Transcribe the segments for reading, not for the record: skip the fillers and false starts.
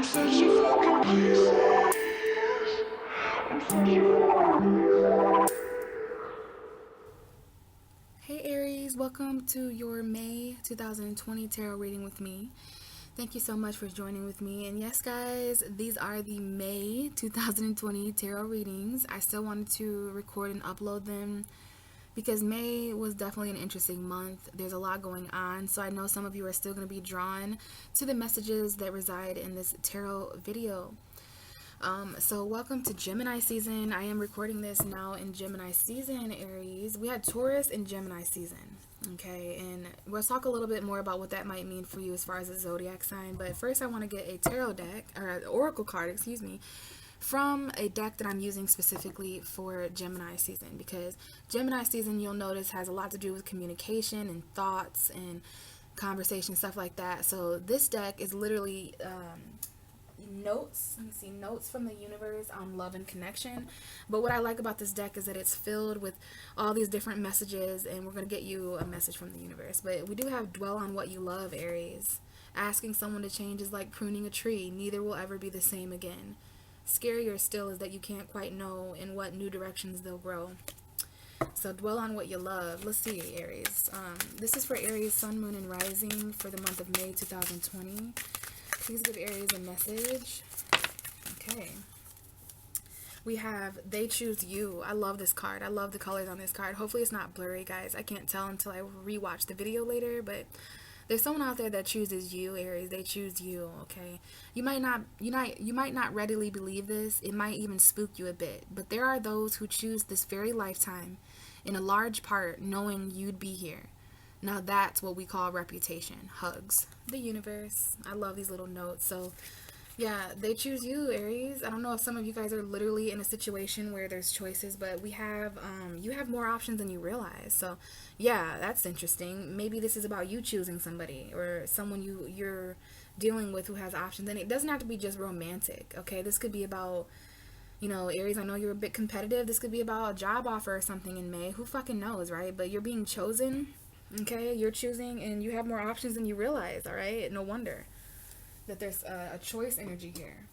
searching for my pieces. I'm searching for my pieces. Hey Aries, welcome to your May 2020 tarot reading with me. Thank you so much for joining with me. And yes, guys, these are the May 2020 tarot readings. I still wanted to record and upload them because May was definitely an interesting month. There's a lot going on, so I know some of you are still going to be drawn to the messages that reside in this tarot video. So welcome to Gemini season. I am recording this now in Gemini season, Aries. We had Taurus in Gemini season, okay? And we'll talk a little bit more about what that might mean for you as far as a zodiac sign. But first I want to get a tarot deck, or an oracle card, excuse me, from a deck that I'm using specifically for Gemini season, because Gemini season, you'll notice, has a lot to do with communication and thoughts and conversation, stuff like that. So this deck is literally notes. Let me see, notes from the universe on love and connection. But what I like about this deck is that it's filled with all these different messages, and we're going to get you a message from the universe. But we do have dwell on what you love, Aries. Asking someone to change is like pruning a tree. Neither will ever be the same again. Scarier still is that you can't quite know in what new directions they'll grow. So dwell on what you love. Let's see, Aries. This is for Aries, Sun, Moon, and Rising for the month of May 2020. Please give Aries a message. Okay. We have They Choose You. I love this card. I love the colors on this card. Hopefully it's not blurry, guys. I can't tell until I rewatch the video later, but there's someone out there that chooses you, Aries. They choose you, okay? You might not readily believe this. It might even spook you a bit, but there are those who choose this very lifetime in a large part knowing you'd be here. Now that's what we call reputation. Hugs. The universe. I love these little notes. So yeah, they choose you, Aries. I don't know if some of you guys are literally in a situation where there's choices, but we have you have more options than you realize. So yeah, that's interesting. Maybe this is about you choosing somebody or someone you're dealing with who has options. And it doesn't have to be just romantic, okay? This could be about, Aries, I know you're a bit competitive. This could be about a job offer or something in May. Who fucking knows, right? But you're being chosen. Okay, you're choosing and you have more options than you realize, all right? No wonder that there's a choice energy here.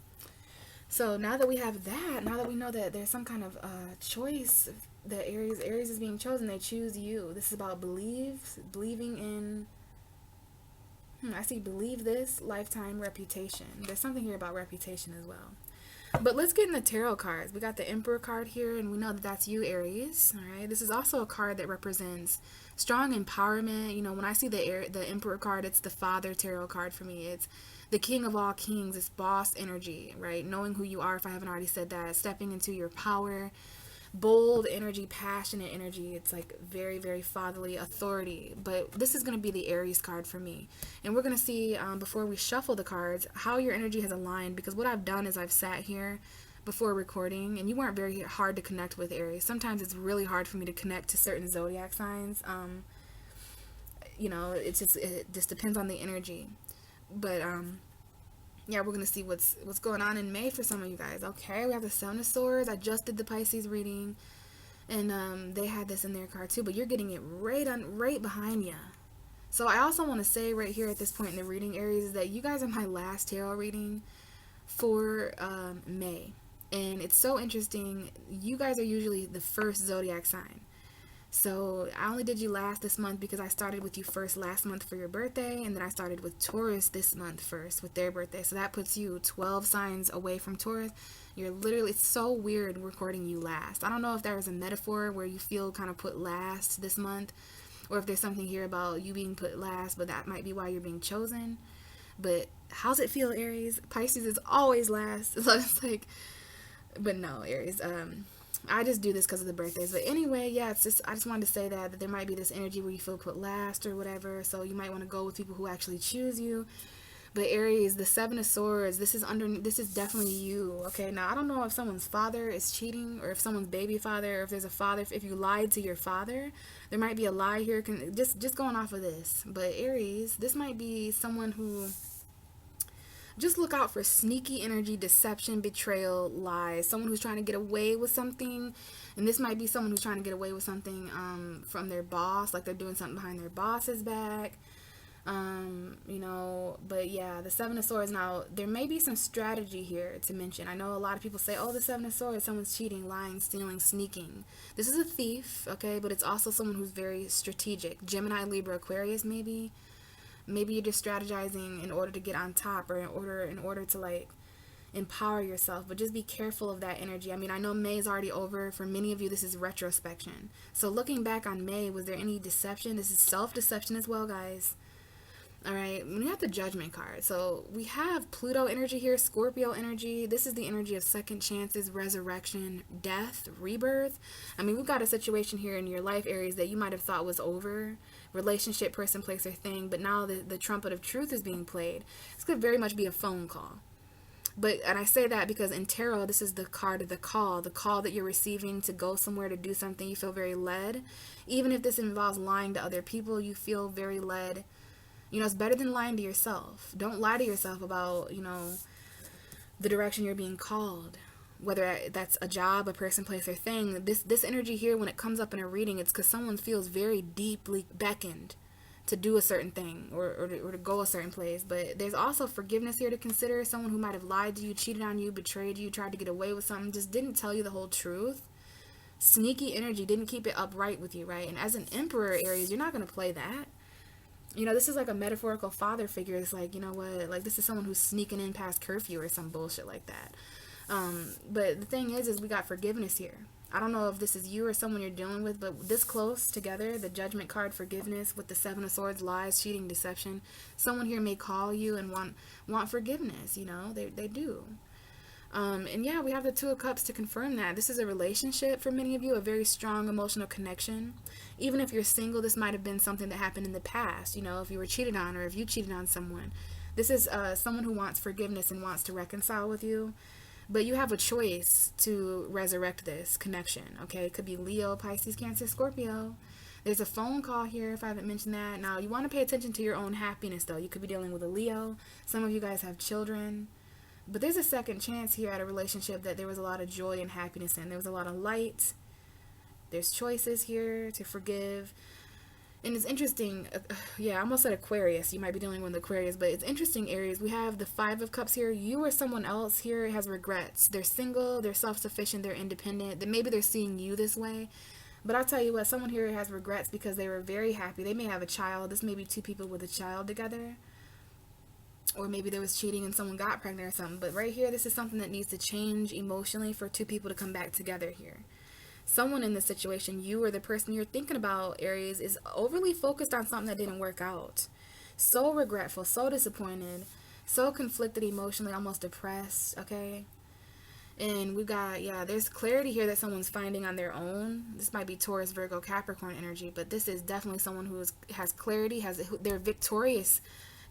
So now that we have that, now that we know that there's some kind of choice that Aries is being chosen, they choose you. This is about believing in, I see believe this, lifetime, reputation. There's something here about reputation as well. But let's get in the tarot cards. We got the Emperor card here, and we know that that's you, Aries. All right. This is also a card that represents strong empowerment. When I see the Emperor card, it's the Father tarot card for me. It's the King of all kings. It's boss energy, right? Knowing who you are, if I haven't already said that. Stepping into your power. Bold energy, passionate energy. It's like very, very fatherly authority. But this is going to be the Aries card for me. And we're going to see, before we shuffle the cards, how your energy has aligned. Because what I've done is I've sat here before recording, and you weren't very hard to connect with, Aries. Sometimes it's really hard for me to connect to certain zodiac signs. It just depends on the energy. But yeah, we're gonna see what's going on in May for some of you guys. Okay, we have the Seven of Swords. I just did the Pisces reading, and they had this in their card too. But you're getting it right behind you. So I also want to say right here at this point in the reading, Aries, is that you guys are my last tarot reading for May, and it's so interesting. You guys are usually the first zodiac sign. So I only did you last this month because I started with you first last month for your birthday, and then I started with Taurus this month first with their birthday. So that puts you 12 signs away from Taurus. You're literally, it's so weird recording you last. I don't know if there is a metaphor where you feel kind of put last this month, or if there's something here about you being put last, but that might be why you're being chosen. But how's it feel, Aries? Pisces is always last. So it's like, but no, Aries, I just do this because of the birthdays. But anyway, yeah, it's just, I just wanted to say that there might be this energy where you feel put last or whatever. So you might want to go with people who actually choose you. But Aries, the Seven of Swords, this is definitely you. Okay, now I don't know if someone's father is cheating, or if someone's baby father, or if there's a father, if you lied to your father. There might be a lie here, just going off of this. But Aries, this might be someone who, just look out for sneaky energy, deception, betrayal, lies. Someone who's trying to get away with something. And this might be someone who's trying to get away with something from their boss, like they're doing something behind their boss's back. But yeah, the Seven of Swords. Now, there may be some strategy here to mention. I know a lot of people say, oh, the Seven of Swords, someone's cheating, lying, stealing, sneaking. This is a thief, okay, but it's also someone who's very strategic. Gemini, Libra, Aquarius, maybe. Maybe you're just strategizing in order to get on top, or in order to like empower yourself, but just be careful of that energy. I mean, I know May is already over. For many of you, this is retrospection. So looking back on May, was there any deception? This is self-deception as well, guys. All right, we have the Judgment card. So we have Pluto energy here, Scorpio energy. This is the energy of second chances, resurrection, death, rebirth. I mean, we've got a situation here in your life, Aries, that you might have thought was over. Relationship, person, place, or thing. But now the trumpet of truth is being played. This could very much be a phone call. And I say that because in tarot, this is the card of the call that you're receiving to go somewhere, to do something. You feel very led. Even if this involves lying to other people, you feel very led. It's better than lying to yourself. Don't lie to yourself about, the direction you're being called. Whether that's a job, a person, place, or thing. This energy here, when it comes up in a reading, it's because someone feels very deeply beckoned to do a certain thing or to go a certain place. But there's also forgiveness here to consider. Someone who might have lied to you, cheated on you, betrayed you, tried to get away with something, just didn't tell you the whole truth. Sneaky energy, didn't keep it upright with you, right? And as an Emperor, Aries, you're not going to play that. This is like a metaphorical father figure. It's like, like this is someone who's sneaking in past curfew or some bullshit like that. But the thing is we got forgiveness here. I don't know if this is you or someone you're dealing with, but this close together, the Judgment card, forgiveness, with the Seven of Swords, lies, cheating, deception. Someone here may call you and want forgiveness. They do. And yeah, we have the Two of Cups to confirm that. This is a relationship for many of you, a very strong emotional connection. Even if you're single, this might have been something that happened in the past, if you were cheated on or if you cheated on someone. This is someone who wants forgiveness and wants to reconcile with you. But you have a choice to resurrect this connection, okay? It could be Leo, Pisces, Cancer, Scorpio. There's a phone call here, if I haven't mentioned that. Now, you want to pay attention to your own happiness, though. You could be dealing with a Leo. Some of you guys have children. But there's a second chance here at a relationship that there was a lot of joy and happiness in. There was a lot of light. There's choices here to forgive. And it's interesting, I almost said Aquarius. You might be dealing with Aquarius, but it's interesting, Aries. We have the Five of Cups here. You or someone else here has regrets. They're single, they're self-sufficient, they're independent. Then maybe they're seeing you this way. But I'll tell you what, someone here has regrets because they were very happy. They may have a child. This may be two people with a child together. Or maybe there was cheating and someone got pregnant or something. But right here, this is something that needs to change emotionally for two people to come back together here. Someone in this situation, you or the person you're thinking about, Aries, is overly focused on something that didn't work out. So regretful, so disappointed, so conflicted emotionally, almost depressed, okay? And we got, there's clarity here that someone's finding on their own. This might be Taurus, Virgo, Capricorn energy, but this is definitely someone who has clarity, they're victorious.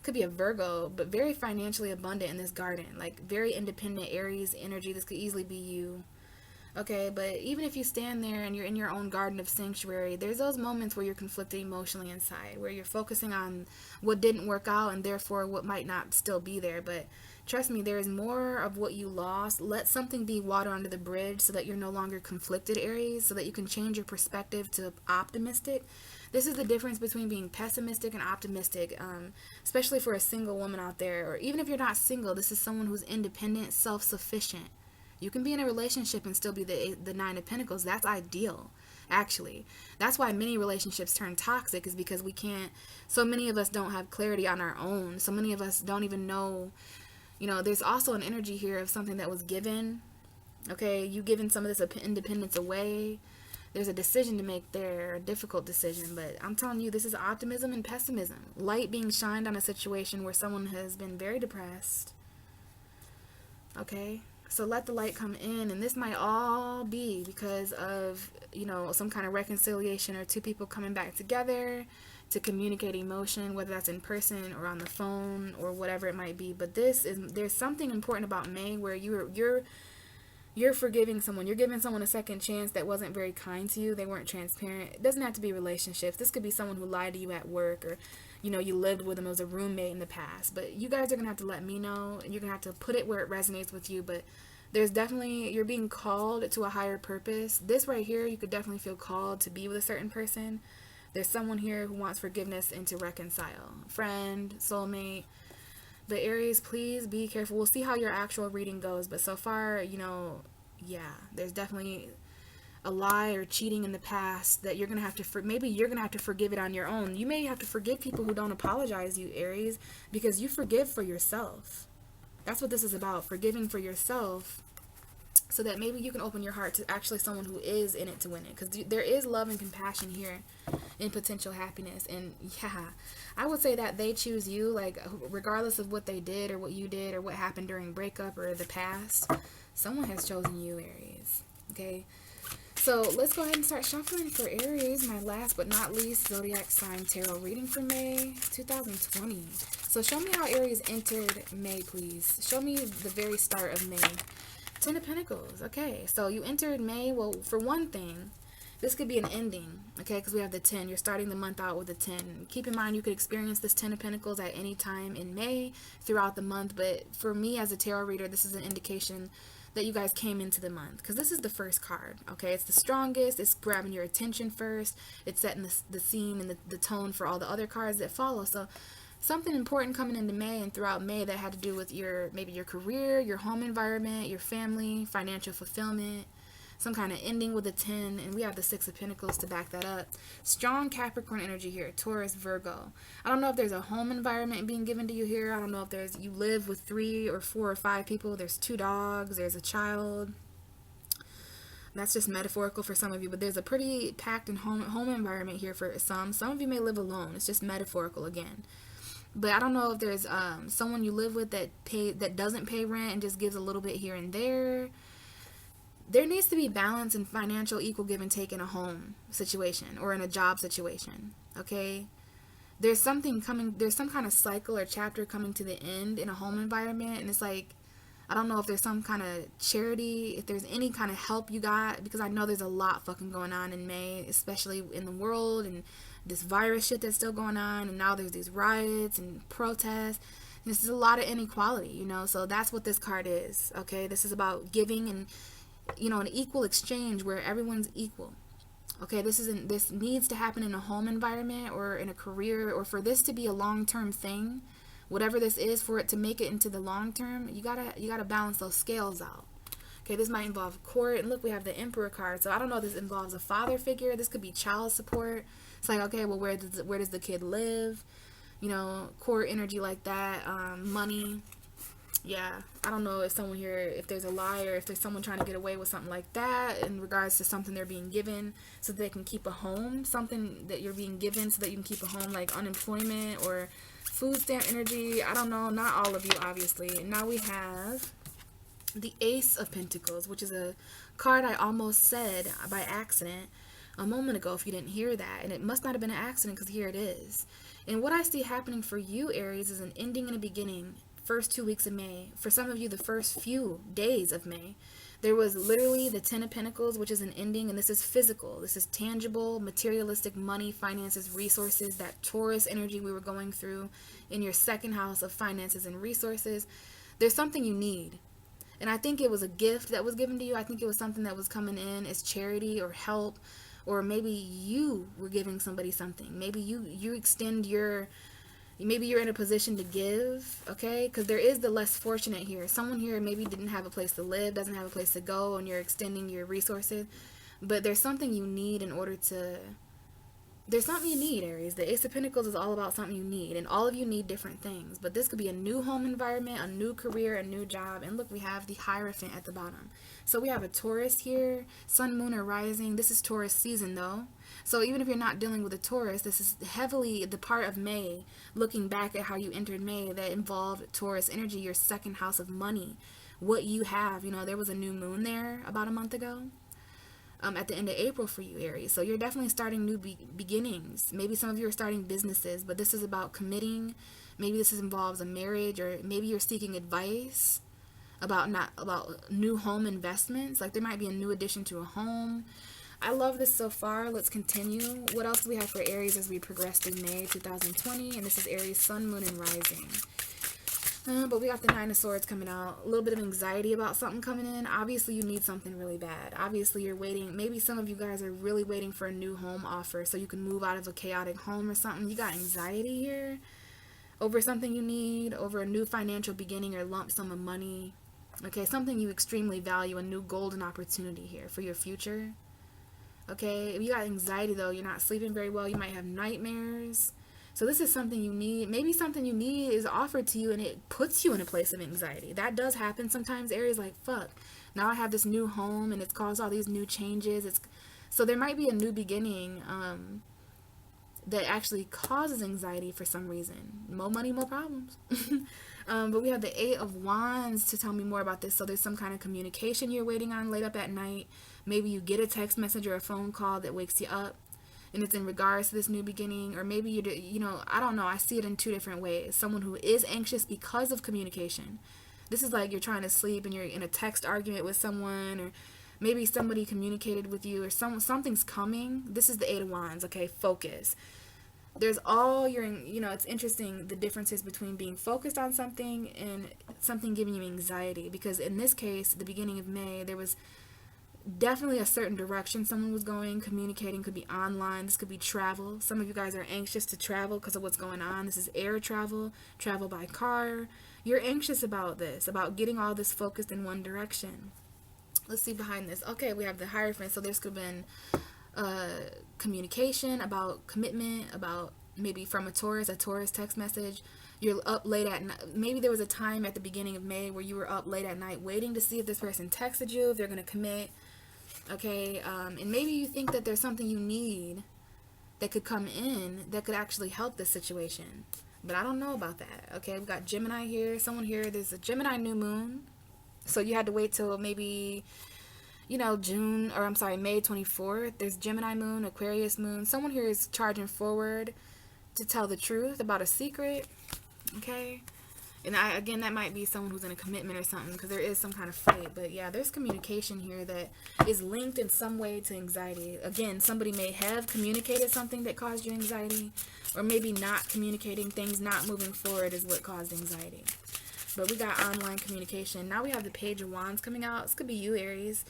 Could be a Virgo, but very financially abundant in this garden. Like very independent Aries energy. This could easily be you. Okay, but even if you stand there and you're in your own garden of sanctuary, there's those moments where you're conflicted emotionally inside, where you're focusing on what didn't work out and therefore what might not still be there. But trust me, there is more of what you lost. Let something be water under the bridge so that you're no longer conflicted, Aries, so that you can change your perspective to optimistic. This is the difference between being pessimistic and optimistic, especially for a single woman out there. Or even if you're not single, this is someone who's independent, self-sufficient. You can be in a relationship and still be the Nine of Pentacles. That's ideal, actually. That's why many relationships turn toxic, is because we can't, so many of us don't have clarity on our own. So many of us don't even know, there's also an energy here of something that was given. Okay, you giving some of this independence away. There's a decision to make there, a difficult decision, but I'm telling you, this is optimism and pessimism. Light being shined on a situation where someone has been very depressed. Okay, so let the light come in, and this might all be because of, some kind of reconciliation or two people coming back together to communicate emotion, whether that's in person or on the phone or whatever it might be. But there's something important about May where you're forgiving someone. You're giving someone a second chance that wasn't very kind to you. They weren't transparent. It doesn't have to be relationships. This could be someone who lied to you at work, or, you lived with them as a roommate in the past. But you guys are going to have to let me know, and you're going to have to put it where it resonates with you. But there's definitely, you're being called to a higher purpose. This right here, you could definitely feel called to be with a certain person. There's someone here who wants forgiveness and to reconcile. Friend, soulmate. But Aries, please be careful. We'll see how your actual reading goes. But so far, yeah, there's definitely a lie or cheating in the past that you're going to have to, maybe you're going to have to forgive it on your own. You may have to forgive people who don't apologize you, Aries, because you forgive for yourself. That's what this is about, forgiving for yourself, so that maybe you can open your heart to actually someone who is in it to win it. Because there is love and compassion here in potential happiness. And yeah, I would say that they choose you, like, regardless of what they did or what you did or what happened during breakup or the past, someone has chosen you, Aries. Okay? So let's go ahead and start shuffling for Aries, my last but not least zodiac sign tarot reading for May 2020. So show me how Aries entered May, please. Show me the very start of May. 10 of Pentacles. Okay, so you entered May. Well, for one thing, this could be an ending, okay, because we have the 10. You're starting the month out with a 10. Keep in mind, you could experience this 10 of Pentacles at any time in May throughout the month, but for me as a tarot reader, this is an indication that you guys came into the month, because this is the first card, okay? It's the strongest. It's grabbing your attention first. It's setting the scene and the tone for all the other cards that follow. So something important coming into May and throughout May that had to do with maybe your career, your home environment, your family, financial fulfillment, some kind of ending with a 10, and we have the 6 of Pentacles to back that up. Strong Capricorn energy here, Taurus, Virgo. I don't know if there's a home environment being given to you here. I don't know if you live with 3 or 4 or 5 people. There's 2 dogs. There's a child. That's just metaphorical for some of you, but there's a pretty packed and home environment here for some. Some of you may live alone. It's just metaphorical again. But I don't know if there's someone you live with that doesn't pay rent and just gives a little bit here and there. There needs to be balance and financial equal give and take in a home situation or in a job situation, okay? There's some kind of cycle or chapter coming to the end in a home environment, and it's like, I don't know if there's some kind of charity, if there's any kind of help you got, because I know there's a lot fucking going on in May, especially in the world, and this virus shit that's still going on, and now there's these riots and protests. This is a lot of inequality, so that's what this card is, okay? This is about giving and an equal exchange where everyone's equal. Okay, this needs to happen in a home environment or in a career, or for this to be a long-term thing, whatever this is, for it to make it into the long term, you gotta balance those scales out. Okay, this might involve court, and look, we have the Emperor card. So I don't know if this involves a father figure. This could be child support. It's like, okay, well, where does the kid live? Court energy like that. Money. Yeah, I don't know if someone here, if there's a lie or if there's someone trying to get away with something like that in regards to something they're being given so that they can keep a home, something that you're being given so that you can keep a home, like unemployment or food stamp energy. I don't know, not all of you, obviously. And now we have the Ace of Pentacles, which is a card I almost said by accident a moment ago if you didn't hear that. And it must not have been an accident, because here it is. And what I see happening for you, Aries, is an ending and a beginning. First 2 weeks of May. For some of you, the first few days of May. There was literally the 10 of Pentacles, which is an ending, and this is physical. This is tangible, materialistic money, finances, resources, that Taurus energy we were going through in your second house of finances and resources. There's something you need. And I think it was a gift that was given to you. I think it was something that was coming in as charity or help, or maybe you were giving somebody something. Maybe you extend maybe you're in a position to give, okay? Because there is the less fortunate here. Someone here maybe didn't have a place to live, doesn't have a place to go, and you're extending your resources. But there's something you need in order to... There's something you need, Aries. The Ace of Pentacles is all about something you need, and all of you need different things. But this could be a new home environment, a new career, a new job. And look, we have the Hierophant at the bottom. So we have a Taurus here, Sun, Moon, or Rising. This is Taurus season, though. So even if you're not dealing with a Taurus, this is heavily the part of May, looking back at how you entered May, that involved Taurus energy, your second house of money, what you have. There was a new moon there about a month ago. At the end of April for you, Aries. So you're definitely starting new beginnings. Maybe some of you are starting businesses, but this is about committing. Maybe this involves a marriage, or maybe you're seeking advice about new home investments. Like there might be a new addition to a home. I love this so far. Let's continue. What else do we have for Aries as we progress through May 2020? And this is Aries, Sun, Moon, and Rising. But we got the Nine of Swords coming out. A little bit of anxiety about something coming in. Obviously, you need something really bad. Obviously, you're waiting. Maybe some of you guys are really waiting for a new home offer so you can move out of a chaotic home or something. You got anxiety here over something you need, over a new financial beginning or lump sum of money. Okay, something you extremely value, a new golden opportunity here for your future. Okay, if you got anxiety though, you're not sleeping very well, you might have nightmares. So this is something you need. Maybe something you need is offered to you and it puts you in a place of anxiety. That does happen sometimes. Aries like, fuck, now I have this new home and it's caused all these new changes. So there might be a new beginning that actually causes anxiety for some reason. More money, more problems. But we have the Eight of Wands to tell me more about this. So there's some kind of communication you're waiting on late up at night. Maybe you get a text message or a phone call that wakes you up and it's in regards to this new beginning. Or maybe I don't know. I see it in two different ways. Someone who is anxious because of communication. This is like you're trying to sleep and you're in a text argument with someone, or maybe somebody communicated with you, or something's coming. This is the Eight of Wands. Okay, focus. There's all your, it's interesting the differences between being focused on something and something giving you anxiety. Because in this case, the beginning of May, there was definitely a certain direction someone was going. Communicating could be online. This could be travel. Some of you guys are anxious to travel because of what's going on. This is air travel, travel by car. You're anxious about this, about getting all this focused in one direction. Let's see behind this. Okay, we have the Hierophant. So this could have been communication, about commitment, about maybe from a Taurus text message. You're up late at night. Maybe there was a time at the beginning of May where you were up late at night waiting to see if this person texted you, if they're going to commit. Okay, and maybe you think that there's something you need that could come in that could actually help this situation. But I don't know about that. Okay, we've got Gemini here. Someone here, there's a Gemini new moon. So you had to wait till maybe May 24th. There's Gemini moon, Aquarius moon. Someone here is charging forward to tell the truth about a secret. Okay. And again, that might be someone who's in a commitment or something, because there is some kind of fight. But yeah, there's communication here that is linked in some way to anxiety. Again, somebody may have communicated something that caused you anxiety, or maybe not communicating, things not moving forward is what caused anxiety. But we got online communication. Now we have the Page of Wands coming out. This could be you, Aries.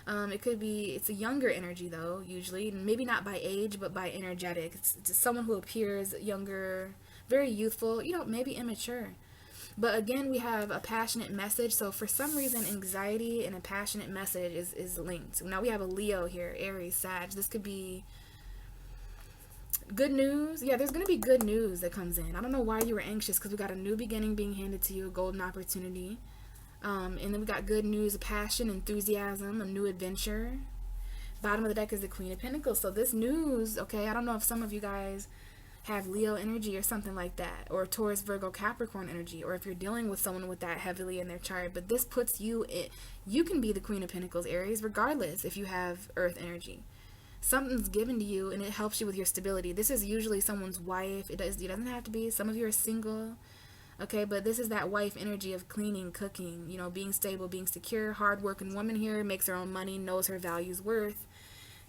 It's a younger energy though, usually. Maybe not by age, but by energetic. It's someone who appears younger, very youthful, maybe immature. But again, we have a passionate message. So for some reason, anxiety and a passionate message is linked. Now we have a Leo here, Aries, Sag. This could be good news. Yeah, there's going to be good news that comes in. I don't know why you were anxious, because we got a new beginning being handed to you, a golden opportunity. And then we got good news, a passion, enthusiasm, a new adventure. Bottom of the deck is the Queen of Pentacles. So this news, okay, I don't know if some of you guys have Leo energy or something like that, or Taurus, Virgo, Capricorn energy, or if you're dealing with someone with that heavily in their chart. But this puts you in, you can be the Queen of Pentacles, Aries, regardless if you have Earth energy. Something's given to you and it helps you with your stability. This is usually someone's wife. It doesn't have to be. Some of you are single. Okay, but this is that wife energy of cleaning, cooking, being stable, being secure. Hard-working woman here, makes her own money, knows her value's worth.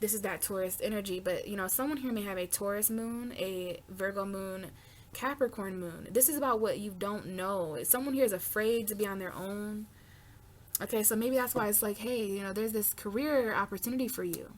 This is that Taurus energy. But, someone here may have a Taurus moon, a Virgo moon, Capricorn moon. This is about what you don't know. Someone here is afraid to be on their own. Okay, so maybe that's why it's like, hey, there's this career opportunity for you.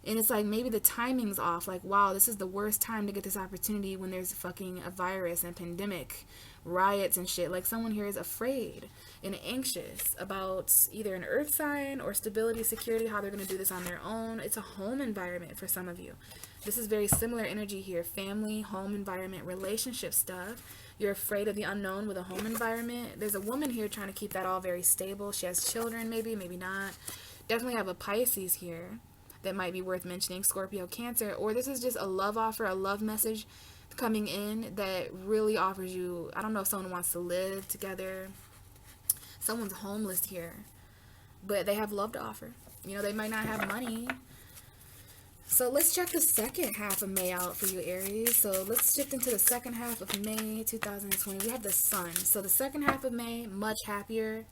And it's like maybe the timing's off. Like, wow, this is the worst time to get this opportunity when there's fucking a virus and pandemic, riots and shit. Like, someone here is afraid and anxious about either an earth sign or stability, security, how they're going to do this on their own. It's a home environment for some of you. This is very similar energy here. Family, home environment, relationship stuff. You're afraid of the unknown with a home environment. There's a woman here trying to keep that all very stable. She has children, maybe not. Definitely have a Pisces here that might be worth mentioning. Scorpio, Cancer. Or this is just a love offer, a love message coming in that really offers you, I don't know if someone wants to live together. Someone's homeless here, but they have love to offer. They might not have money. So let's check the second half of May out for you, Aries. So let's shift into the second half of May 2020. We have the Sun. So the second half of May, much happier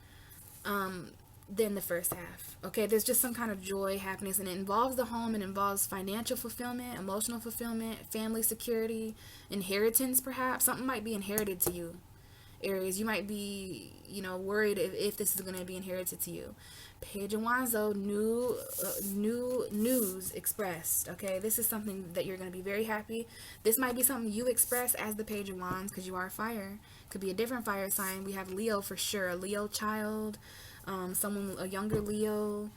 than the first half. Okay, there's just some kind of joy, happiness, and it involves the home. It involves financial fulfillment, emotional fulfillment, family security, inheritance perhaps. Something might be inherited to you. Aries, you might be, worried if this is going to be inherited to you. Page of Wands, though, new news expressed. Okay, this is something that you're going to be very happy. This might be something you express as the Page of Wands because you are fire. Could be a different fire sign. We have Leo for sure, a Leo child, a younger Leo,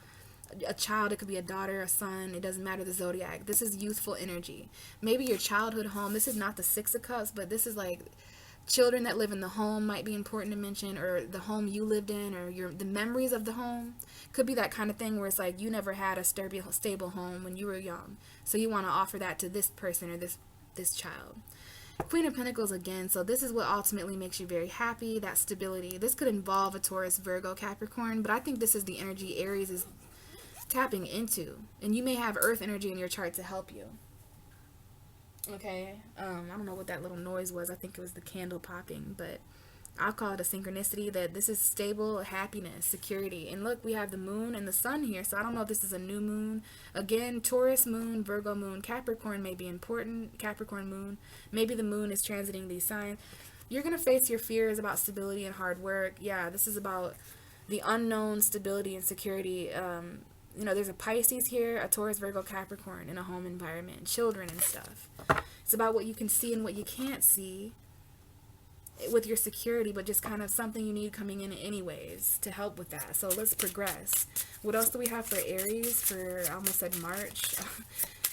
a child. It could be a daughter, a son. It doesn't matter the zodiac. This is youthful energy. Maybe your childhood home. This is not the Six of Cups, but this is like children that live in the home might be important to mention, or the home you lived in, or the memories of the home. Could be that kind of thing where it's like you never had a stable home when you were young, so you want to offer that to this person or this child. Queen of Pentacles again, so this is what ultimately makes you very happy, that stability. This could involve a Taurus, Virgo, Capricorn, but I think this is the energy Aries is tapping into, and you may have earth energy in your chart to help you. Okay, I don't know what that little noise was. I think it was the candle popping, but I'll call it a synchronicity that this is stable happiness, security. And look, we have the moon and the sun here, so I don't know if this is a new moon. Again, Taurus moon, Virgo moon, Capricorn may be important, Capricorn moon. Maybe the moon is transiting these signs. You're going to face your fears about stability and hard work. Yeah, this is about the unknown, stability and security. There's a Pisces here, a Taurus, Virgo, Capricorn in a home environment, children and stuff. It's about what you can see and what you can't see with your security, but just kind of something you need coming in anyways to help with that. So let's progress. What else do we have for Aries for, I almost said March.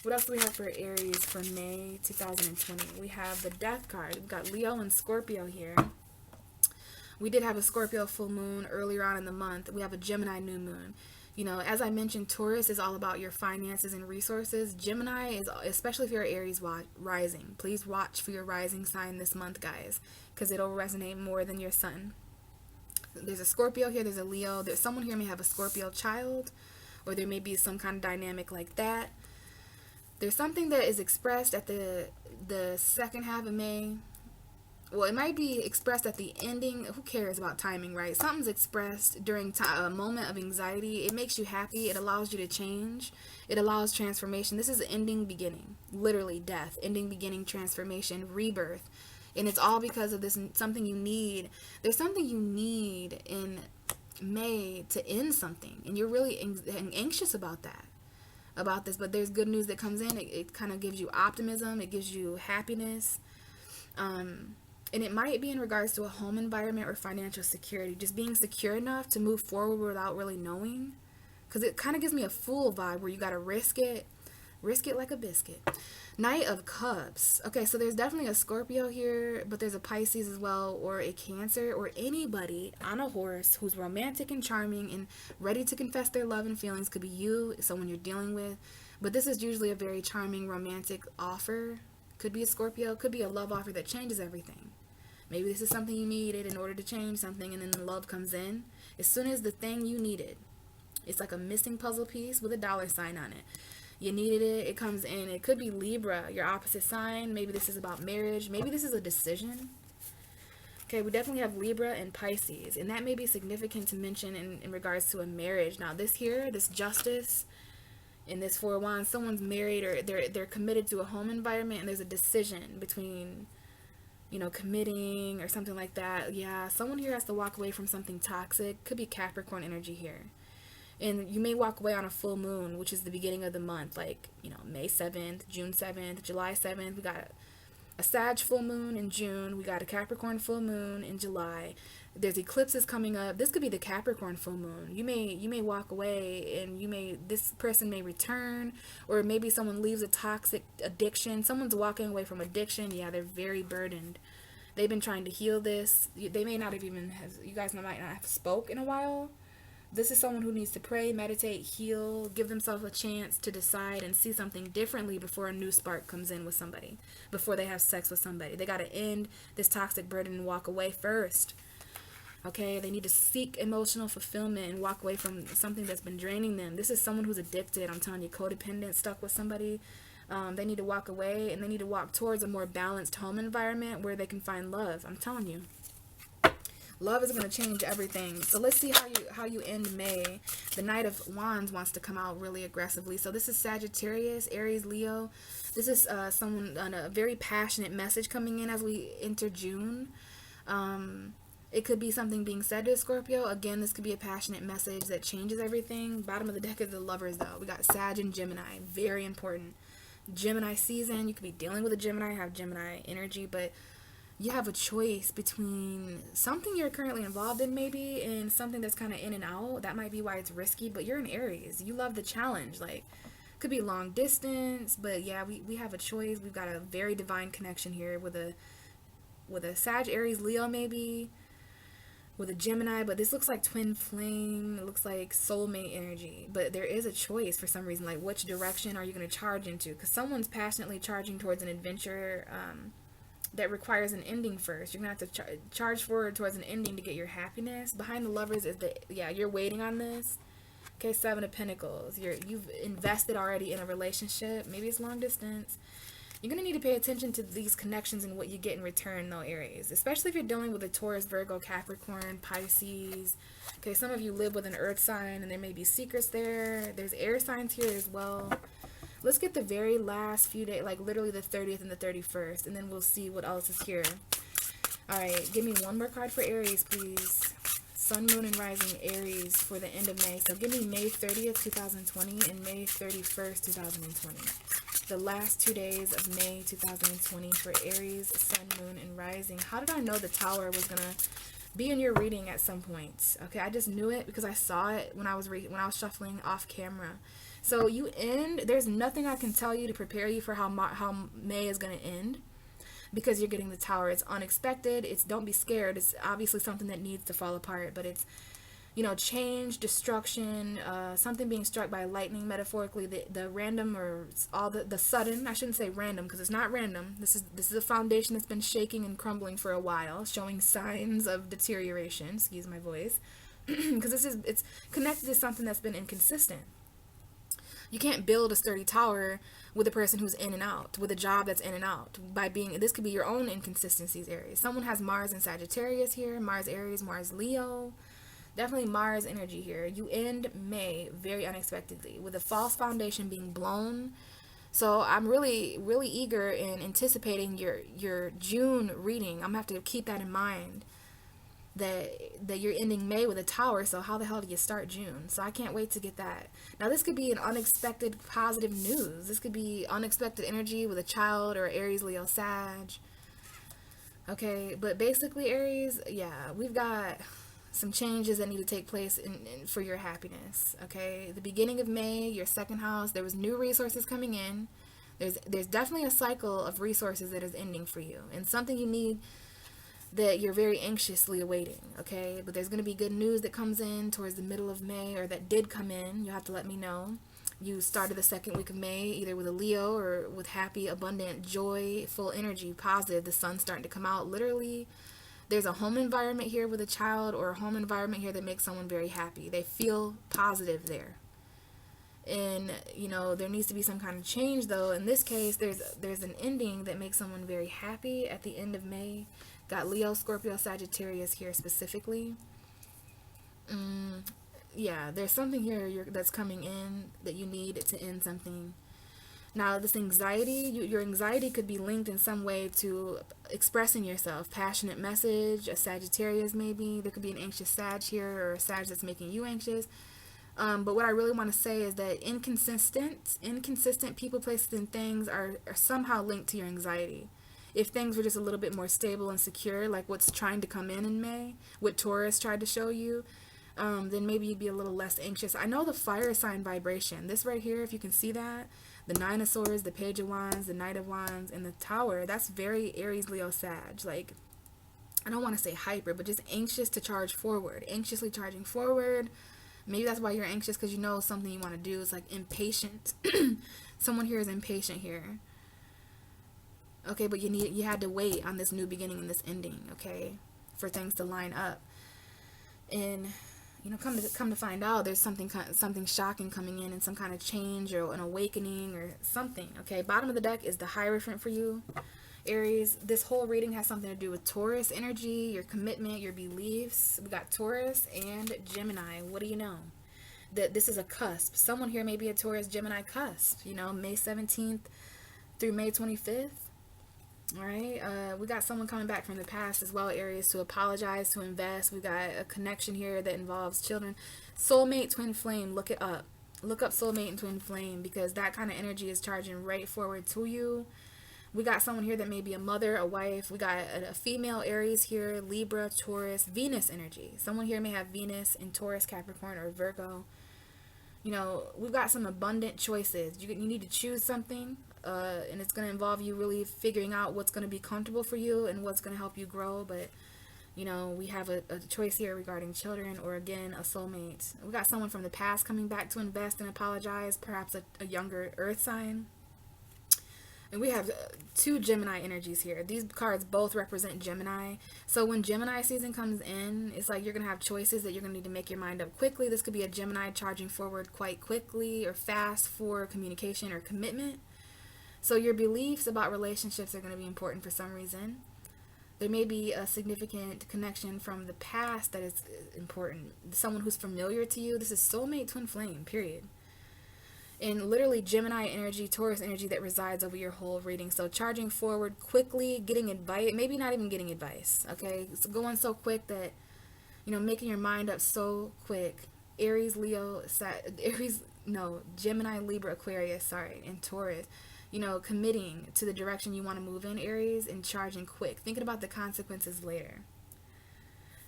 What else do we have for Aries for May 2020? We have the Death card. We've got Leo and Scorpio here. We did have a Scorpio full moon earlier on in the month. We have a Gemini new moon. As I mentioned, Taurus is all about your finances and resources. Gemini is, especially if you're Aries rising, please watch for your rising sign this month, guys, because it'll resonate more than your sun. There's a Scorpio here, there's a Leo. There's someone here may have a Scorpio child, or there may be some kind of dynamic like that. There's something that is expressed at the second half of May. Well, it might be expressed at the ending. Who cares about timing, right? Something's expressed during a moment of anxiety. It makes you happy. It allows you to change. It allows transformation. This is ending, beginning. Literally death. Ending, beginning, transformation, rebirth. And it's all because of this, something you need. There's something you need in May to end something. And you're really anxious about this. But there's good news that comes in. It kind of gives you optimism. It gives you happiness. And it might be in regards to a home environment or financial security. Just being secure enough to move forward without really knowing. Because it kind of gives me a Fool vibe where you got to risk it like a biscuit. Knight of Cups. Okay, so there's definitely a Scorpio here, but there's a Pisces as well, or a Cancer, or anybody on a horse who's romantic and charming and ready to confess their love and feelings. Could be you, someone you're dealing with. But this is usually a very charming, romantic offer. Could be a Scorpio, could be a love offer that changes everything. Maybe this is something you needed in order to change something, and then the love comes in. As soon as the thing you needed, it's like a missing puzzle piece with a dollar sign on it. You needed it, it comes in. It could be Libra, your opposite sign. Maybe this is about marriage. Maybe this is a decision. Okay, we definitely have Libra and Pisces, and that may be significant to mention in regards to a marriage. Now, this here, this Justice, in this Four of Wands, someone's married or they're committed to a home environment, and there's a decision between, committing or something like that. Yeah, someone here has to walk away from something toxic. Could be Capricorn energy here. And you may walk away on a full moon, which is the beginning of the month, like, May 7th, June 7th, July 7th. We got a Sag full moon in June. We got a Capricorn full moon in July. There's eclipses coming up. This could be the Capricorn full moon. You may walk away, and this person may return, or maybe someone leaves a toxic addiction. Someone's walking away from addiction. Yeah, they're very burdened. They've been trying to heal this. They may not have even you guys might not have spoke in a while. This is someone who needs to pray, meditate, heal, give themselves a chance to decide and see something differently before a new spark comes in with somebody, before they have sex with somebody. They got to end this toxic burden and walk away first. Okay, they need to seek emotional fulfillment and walk away from something that's been draining them. This is someone who's addicted. I'm telling you, codependent, stuck with somebody. They need to walk away, and they need to walk towards a more balanced home environment where they can find love. I'm telling you. Love is going to change everything. So let's see how you end May. The Knight of Wands wants to come out really aggressively. So this is Sagittarius, Aries, Leo. This is a very passionate message coming in as we enter June. It could be something being said to a Scorpio. Again, this could be a passionate message that changes everything. Bottom of the deck is the Lovers, though. We got Sag and Gemini. Very important. Gemini season. You could be dealing with a Gemini, have Gemini energy, but you have a choice between something you're currently involved in, maybe, and something that's kind of in and out. That might be why it's risky, but you're an Aries. You love the challenge. Like, could be long distance, but yeah, we have a choice. We've got a very divine connection here with a Sag, Aries, Leo, maybe, with a Gemini, but this looks like twin flame. It looks like soulmate energy, but there is a choice for some reason. Like, which direction are you going to charge into? Because someone's passionately charging towards an adventure that requires an ending first. You're going to have to charge forward towards an ending to get your happiness. Behind the Lovers is you're waiting on this. Okay, Seven of Pentacles. You've invested already in a relationship. Maybe it's long distance. You're going to need to pay attention to these connections and what you get in return, though, Aries. Especially if you're dealing with a Taurus, Virgo, Capricorn, Pisces. Okay, some of you live with an earth sign, and there may be secrets there. There's air signs here as well. Let's get the very last few days, like literally the 30th and the 31st, and then we'll see what else is here. All right, give me one more card for Aries, please. Sun, Moon, and Rising Aries for the end of May. So give me May 30th, 2020 and May 31st, 2020. The last 2 days of May 2020 for Aries, Sun, Moon, and Rising. How did I know the Tower was going to be in your reading at some point? Okay, I just knew it because I saw it when I was shuffling off camera. So there's nothing I can tell you to prepare you for how May is going to end, because you're getting the Tower. It's unexpected. Don't be scared. It's obviously something that needs to fall apart, but it's, change, destruction, something being struck by lightning, metaphorically, the random, or all the sudden. I shouldn't say random because it's not random. This is a foundation that's been shaking and crumbling for a while, showing signs of deterioration. Excuse my voice, because it's connected to something that's been inconsistent. You can't build a sturdy tower with a person who's in and out, with a job that's in and out. This could be your own inconsistencies, Aries. Someone has Mars in Sagittarius here, Mars Aries, Mars Leo. Definitely Mars energy here. You end May very unexpectedly with a false foundation being blown. So I'm really, really eager in anticipating your June reading. I'm going to have to keep that in mind, that you're ending May with a Tower. So how the hell do you start June? So I can't wait to get that. Now this could be an unexpected positive news. This could be unexpected energy with a child or Aries, Leo, Sag. Okay, but basically Aries, yeah, we've got some changes that need to take place for your happiness. Okay, the beginning of May, your second house, there was new resources coming in. There's definitely a cycle of resources that is ending for you, and something you need that you're very anxiously awaiting. Okay, but there's going to be good news that comes in towards the middle of May, or that did come in. You'll have to let me know. You started the second week of May either with a Leo or with happy, abundant, joy, full energy, positive. The sun's starting to come out. Literally, there's a home environment here with a child, or a home environment here that makes someone very happy. They feel positive there. And, there needs to be some kind of change, though. In this case, there's an ending that makes someone very happy at the end of May. Got Leo, Scorpio, Sagittarius here specifically. Yeah, there's something here that's coming in that you need to end something. Now, this anxiety, your anxiety could be linked in some way to expressing yourself. Passionate message, a Sagittarius maybe. There could be an anxious Sag here, or a Sag that's making you anxious. But what I really want to say is that inconsistent people, places, and things are somehow linked to your anxiety. If things were just a little bit more stable and secure, like what's trying to come in May, what Taurus tried to show you, then maybe you'd be a little less anxious. I know the fire sign vibration. This right here, if you can see that, the Nine of Swords, the Page of Wands, the Knight of Wands, and the Tower, that's very Aries, Leo, Sag. Like, I don't want to say hyper, but just anxious to charge forward. Anxiously charging forward. Maybe that's why you're anxious, because you know something you want to do. It's like impatient. Someone here is impatient here. Okay, but you had to wait on this new beginning and this ending, okay, for things to line up. And come to find out, there's something shocking coming in, and some kind of change or an awakening or something. Okay, bottom of the deck is the Hierophant for you, Aries. This whole reading has something to do with Taurus energy, your commitment, your beliefs. We got Taurus and Gemini. What do you know? That this is a cusp. Someone here may be a Taurus Gemini cusp. May 17th through May 25th. All right, we got someone coming back from the past as well, Aries, to apologize, to invest. We got a connection here that involves children. Soulmate, twin flame, look it up. Look up soulmate and twin flame, because that kind of energy is charging right forward to you. We got someone here that may be a mother, a wife. We got a female Aries here, Libra, Taurus, Venus energy. Someone here may have Venus in Taurus, Capricorn, or Virgo. You know, we've got some abundant choices. You need to choose something, and it's going to involve you really figuring out what's going to be comfortable for you and what's going to help you grow. But, you know, we have a choice here regarding children, or again, a soulmate. We got someone from the past coming back to invest and apologize, perhaps a younger earth sign. And we have two Gemini energies here. These cards both represent Gemini. So when Gemini season comes in, it's like you're going to have choices that you're going to need to make your mind up quickly. This could be a Gemini charging forward quite quickly or fast for communication or commitment. So your beliefs about relationships are going to be important for some reason. There may be a significant connection from the past that is important. Someone who's familiar to you. This is soulmate, twin flame, period. And literally Gemini energy, Taurus energy that resides over your whole reading. So charging forward quickly, getting advice, maybe not even getting advice, okay? So going so quick that, you know, making your mind up so quick. Gemini, Libra, Aquarius, and Taurus. You know, committing to the direction you want to move in, Aries, and charging quick. Thinking about the consequences later.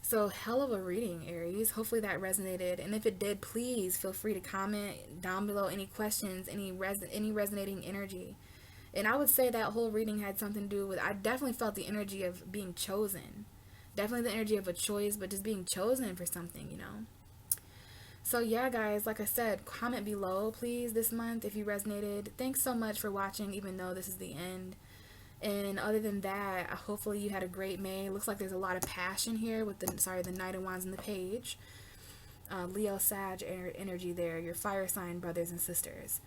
So, hell of a reading, Aries. Hopefully that resonated. And if it did, please feel free to comment down below any questions, any resonating energy. And I would say that whole reading had something to do with, I definitely felt the energy of being chosen. Definitely the energy of a choice, but just being chosen for something, you know. So yeah, guys, like I said, comment below, please, this month if you resonated. Thanks so much for watching, even though this is the end. And other than that, hopefully you had a great May. Looks like there's a lot of passion here with the Knight of Wands in the page. Leo, Sag energy there, your fire sign brothers and sisters.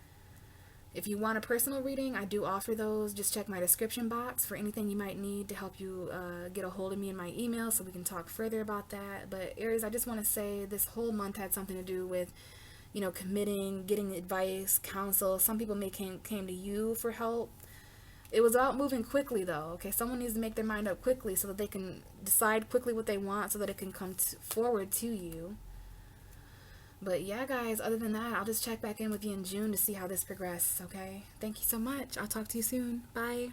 If you want a personal reading, I do offer those. Just check my description box for anything you might need to help you get a hold of me in my email so we can talk further about that. But Aries, I just want to say this whole month had something to do with, you know, committing, getting advice, counsel. Some people may came to you for help. It was about moving quickly, though, okay? Someone needs to make their mind up quickly so that they can decide quickly what they want so that it can come forward to you. But yeah, guys, other than that, I'll just check back in with you in June to see how this progresses, okay? Thank you so much. I'll talk to you soon. Bye.